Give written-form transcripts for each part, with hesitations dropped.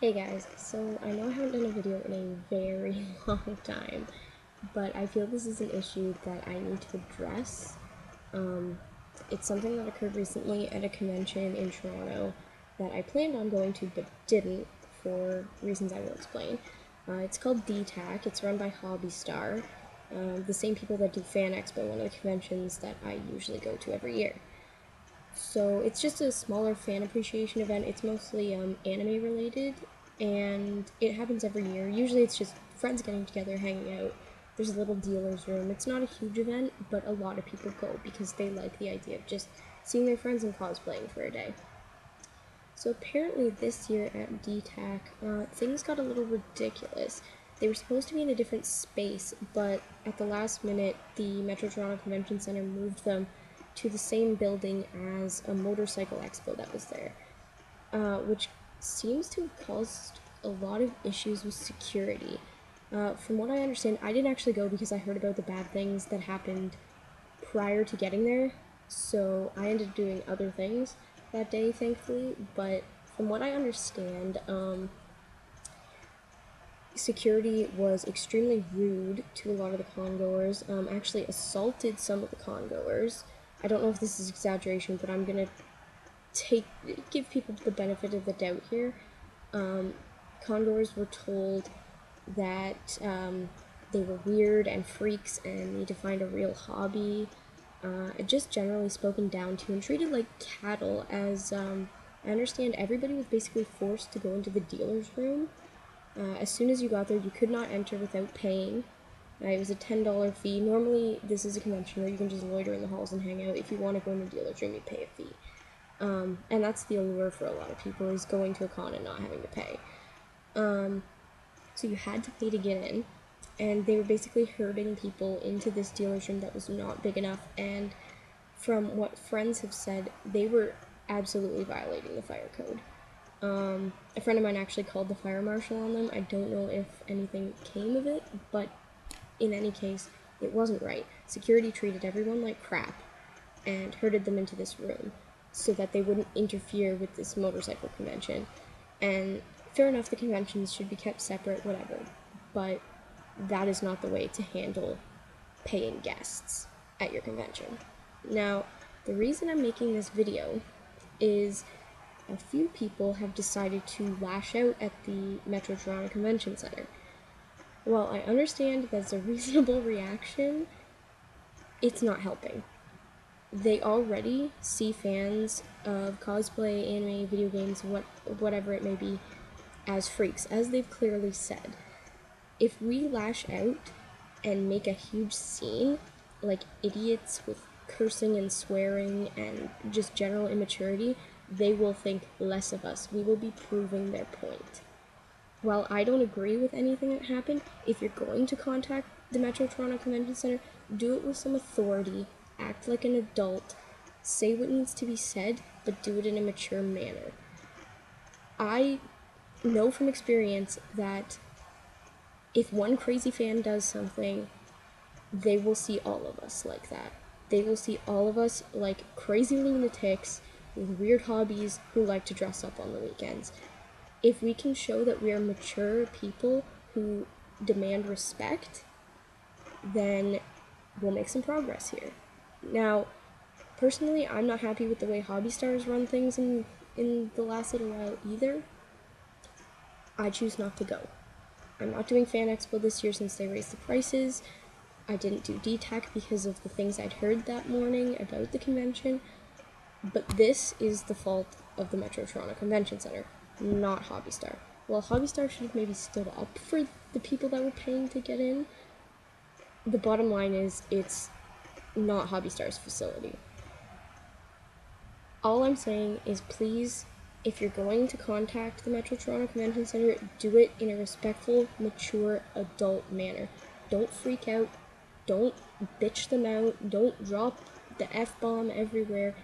Hey guys, so I know I haven't done a video in a very long time, but I feel this is an issue that I need to address. It's something that occurred recently at a convention in Toronto that I planned on going to but didn't for reasons I will explain. It's called DTAC, it's run by Hobby Star, the same people that do Fan Expo, one of the conventions that I usually go to every year. So it's just a smaller fan appreciation event. It's mostly anime related, and it happens every year. Usually it's just friends getting together, hanging out. There's a little dealer's room. It's not a huge event, but a lot of people go because they like the idea of just seeing their friends and cosplaying for a day. So apparently this year at DTAC, things got a little ridiculous. They were supposed to be in a different space, but at the last minute, the Metro Toronto Convention Center moved them to the same building as a motorcycle expo that was there, which seems to have caused a lot of issues with security. From what I understand, I didn't actually go because I heard about the bad things that happened prior to getting there, so I ended up doing other things that day, thankfully. But from what I understand, security was extremely rude to a lot of the congoers, actually assaulted some of the congoers. I don't know if this is exaggeration, but I'm gonna give people the benefit of the doubt here. Congoers were told that they were weird and freaks and need to find a real hobby. Just generally spoken down to and treated like cattle, as I understand everybody was basically forced to go into the dealer's room. As soon as you got there, you could not enter without paying. It was a $10 fee. Normally, this is a convention where you can just loiter in the halls and hang out. If you want to go in the dealer's room, you pay a fee. And that's the allure for a lot of people, is going to a con and not having to pay. So you had to pay to get in, and they were basically herding people into this dealer's room that was not big enough, and from what friends have said, they were absolutely violating the fire code. A friend of mine actually called the fire marshal on them. I don't know if anything came of it, but in any case, it wasn't right. Security treated everyone like crap and herded them into this room so that they wouldn't interfere with this motorcycle convention. And fair enough, the conventions should be kept separate, whatever, but that is not the way to handle paying guests at your convention. Now, the reason I'm making this video is a few people have decided to lash out at the Metro Toronto Convention Center. While I understand that's a reasonable reaction, it's not helping. They already see fans of cosplay, anime, video games, whatever it may be, as freaks, as they've clearly said. If we lash out and make a huge scene, like idiots with cursing and swearing and just general immaturity, they will think less of us. We will be proving their point. While I don't agree with anything that happened, if you're going to contact the Metro Toronto Convention Center, do it with some authority, act like an adult, say what needs to be said, but do it in a mature manner. I know from experience that if one crazy fan does something, they will see all of us like that. They will see all of us like crazy lunatics with weird hobbies who like to dress up on the weekends. If we can show that we are mature people who demand respect, then we'll make some progress here. Now, personally, I'm not happy with the way Hobby Stars run things in the last little while either. I choose not to go. I'm not doing Fan Expo this year since they raised the prices. I didn't do DTAC because of the things I'd heard that morning about the convention. But this is the fault of the Metro Toronto Convention Center, not Hobby Star. Well, Hobby Star should have maybe stood up for the people that were paying to get in. The bottom line is, it's not Hobby Star's facility. All I'm saying is, please, if you're going to contact the Metro Toronto Convention Center, do it in a respectful, mature, adult manner. Don't freak out. Don't bitch them out. Don't drop the F-bomb everywhere.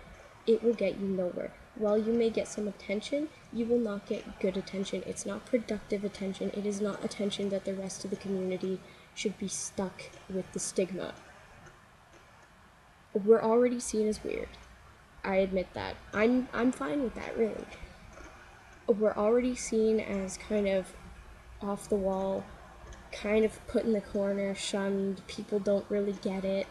It will get you nowhere. While you may get some attention, you will not get good attention. It's not productive attention. It is not attention that the rest of the community should be stuck with the stigma. We're already seen as weird. I admit that. I'm fine with that, really. we're already seen as kind of off the wall, kind of put in the corner, shunned, people don't really get it.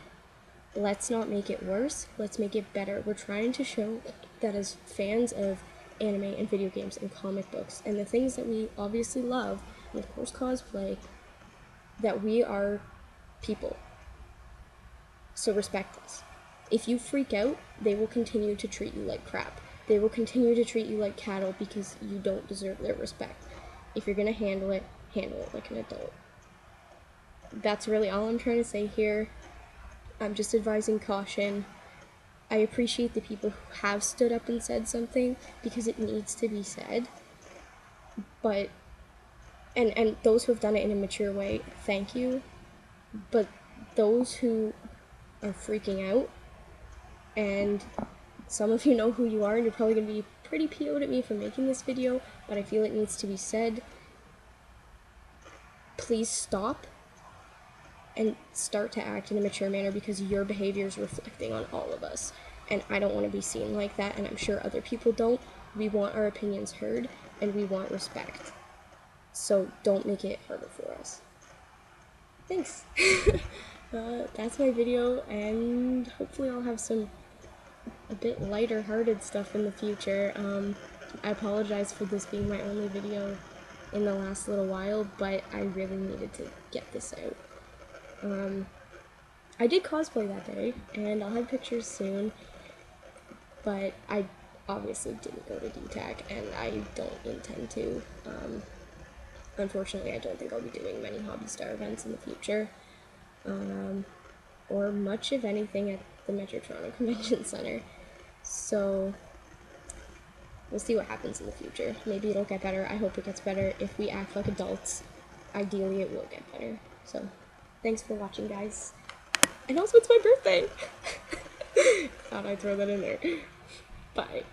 Let's not make it worse, let's make it better. We're trying to show that as fans of anime and video games and comic books and the things that we obviously love, and of course cosplay, that we are people. So respect us. If you freak out, they will continue to treat you like crap. They will continue to treat you like cattle because you don't deserve their respect. If you're gonna handle it like an adult. That's really all I'm trying to say here. I'm just advising caution. I appreciate the people who have stood up and said something because it needs to be said. But, and those who have done it in a mature way, thank you. But those who are freaking out, and some of you know who you are, and you're probably going to be pretty PO'd at me for making this video, but I feel it needs to be said. Please stop and start to act in a mature manner because your behavior is reflecting on all of us. And I don't want to be seen like that, and I'm sure other people don't. We want our opinions heard, and we want respect. So don't make it harder for us. Thanks. That's my video, and hopefully I'll have some a bit lighter-hearted stuff in the future. I apologize for this being my only video in the last little while, but I really needed to get this out. I did cosplay that day, and I'll have pictures soon, but I obviously didn't go to DTAC, and I don't intend to. Unfortunately, I don't think I'll be doing many Hobby Star events in the future, or much of anything at the Metro Toronto Convention Center. So we'll see what happens in the future. Maybe it'll get better. I hope it gets better. If we act like adults, ideally it will get better. So thanks for watching, guys. And also, it's my birthday. Thought I'd throw that in there. Bye.